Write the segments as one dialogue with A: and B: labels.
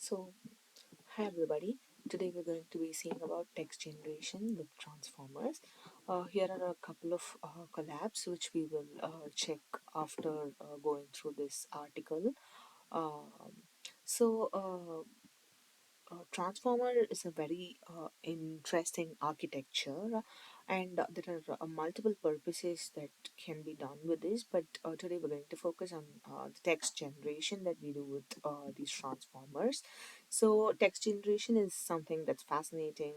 A: So, hi everybody. Today we're going to be seeing about text generation with transformers. Here are a couple of collabs which we will check after going through this article. Um, Transformer is a very interesting architecture, and there are multiple purposes that can be done with this. But today we're going to focus on the text generation that we do with these transformers. So, text generation is something that's fascinating.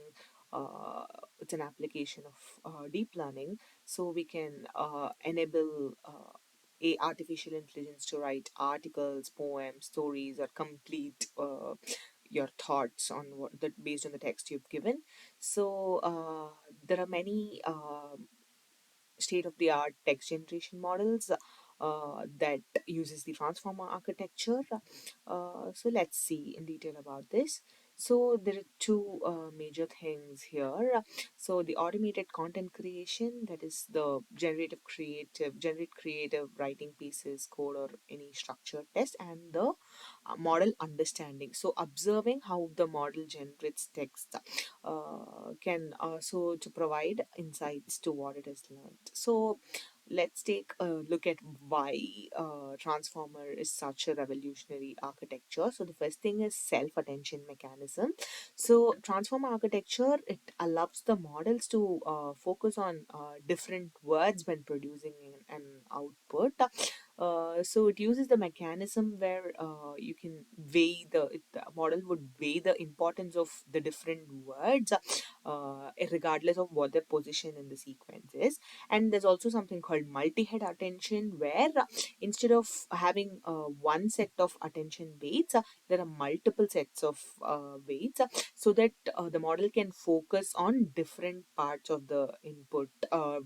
A: Uh, it's an application of deep learning, so we can enable a artificial intelligence to write articles, poems, stories, or complete your thoughts on what that based on the text you've given. So there are many state of the art text generation models that uses the transformer architecture. So let's see in detail about this. So there are two major things here. So the automated content creation, that is the generate creative writing pieces, code or any structured test, and the model understanding. So observing how the model generates text can so to provide insights to what it has learned. So let's take a look at why transformer is such a revolutionary architecture. So the first thing is self-attention mechanism. So transformer architecture, it allows the models to focus on different words when producing an output. So it uses the mechanism where you can the model would weigh the importance of the different words regardless of what their position in the sequence is. And there's also something called multi-head attention, where instead of having one set of attention weights, there are multiple sets of weights, so that the model can focus on different parts of the input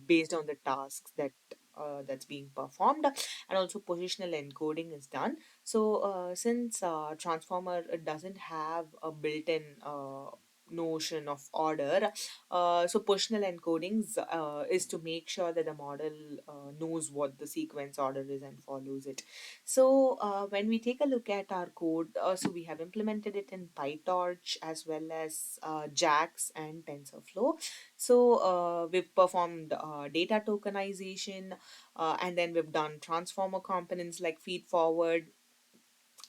A: based on the tasks that's being performed. And also positional encoding is done. So since transformer doesn't have a built-in notion of order, so positional encodings is to make sure that the model knows what the sequence order is and follows it. So when we take a look at our code, so we have implemented it in PyTorch as well as JAX and TensorFlow. So we've performed data tokenization, and then we've done transformer components like feed forward,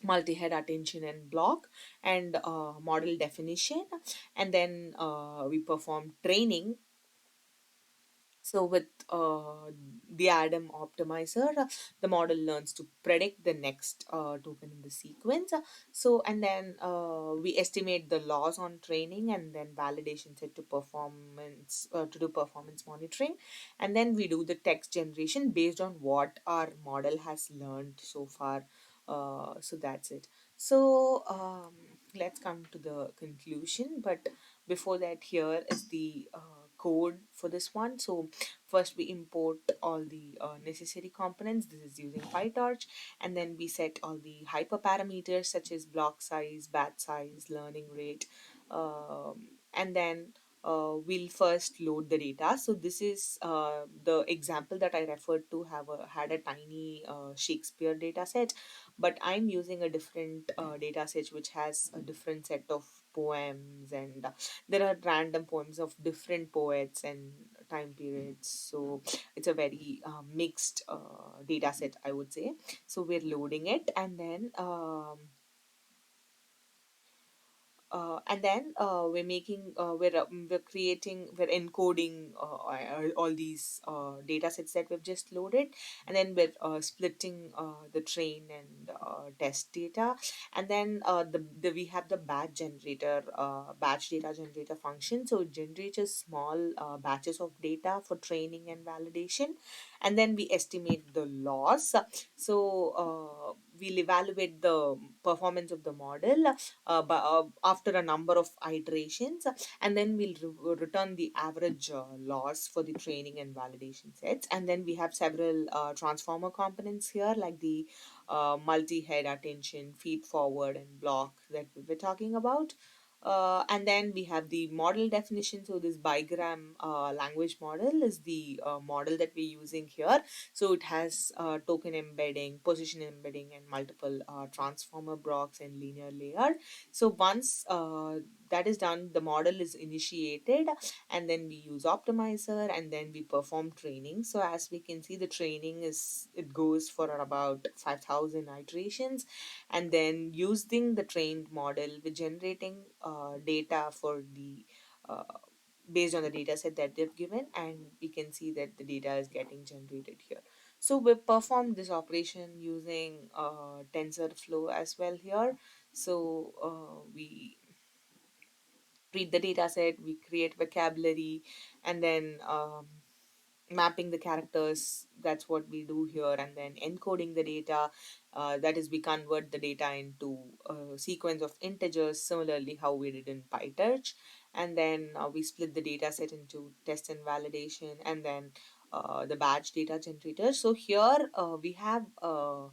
A: multi-head attention and block, and model definition. And then we perform training. So with the Adam optimizer, the model learns to predict the next token in the sequence. So and then we estimate the loss on training, and then validation set to performance to do performance monitoring, and then we do the text generation based on what our model has learned so far. So that's it. So let's come to the conclusion. But before that, here is the code for this one. So first we import all the necessary components. This is using PyTorch, and then we set all the hyperparameters such as block size, batch size, learning rate, and then we'll first load the data. So this is the example that I referred to had a tiny Shakespeare data set, but I'm using a different data set which has a different set of poems, and there are random poems of different poets and time periods. So it's a very mixed data set, I would say. So we're loading it, and then we're creating, we're encoding all these data sets that we've just loaded, and then we're splitting the train and test data. And then we have the batch data generator function. So it generates small batches of data for training and validation, and then we estimate the loss. So we'll evaluate the performance of the model after a number of iterations, and then we'll return the average loss for the training and validation sets. And then we have several transformer components here, like the multi-head attention, feed forward, and block that we were talking about. And then we have the model definition. So this bigram language model is the model that we're using here. So it has token embedding, position embedding, and multiple transformer blocks and linear layer. So once that is done, the model is initiated, and then we use optimizer, and then we perform training. So as we can see, the training is, it goes for about 5,000 iterations, and then using the trained model, we're generating data for the uh, based on the data set that they've given, and we can see that the data is getting generated here. So we perform this operation using TensorFlow as well here. So we read the data set, we create vocabulary, and then mapping the characters. That's what we do here, and then encoding the data. That is, we convert the data into a sequence of integers, similarly how we did in PyTorch, and then we split the data set into test and validation, and then the batch data generator. So here we have uh,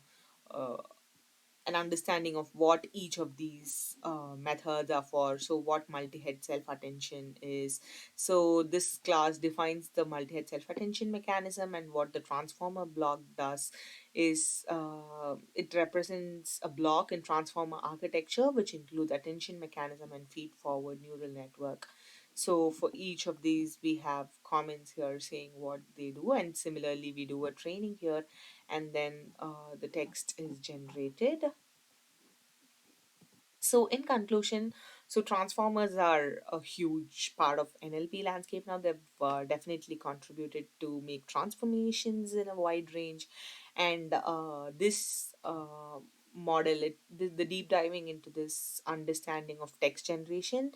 A: an understanding of what each of these methods are for. So, what multi-head self-attention is. So, this class defines the multi-head self-attention mechanism, and what the transformer block does is it represents a block in transformer architecture, which includes attention mechanism and feed-forward neural network. So, for each of these, we have comments here saying what they do, and similarly, we do a training here, and then the text is generated. So, in conclusion, so transformers are a huge part of NLP landscape now. They've definitely contributed to make transformations in a wide range, and this model, the deep diving into this understanding of text generation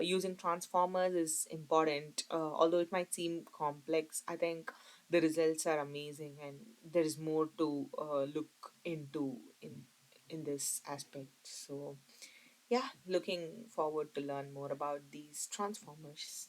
A: using transformers is important. Although it might seem complex, I think the results are amazing, and there is more to look into in this aspect. So yeah, looking forward to learn more about these transformers.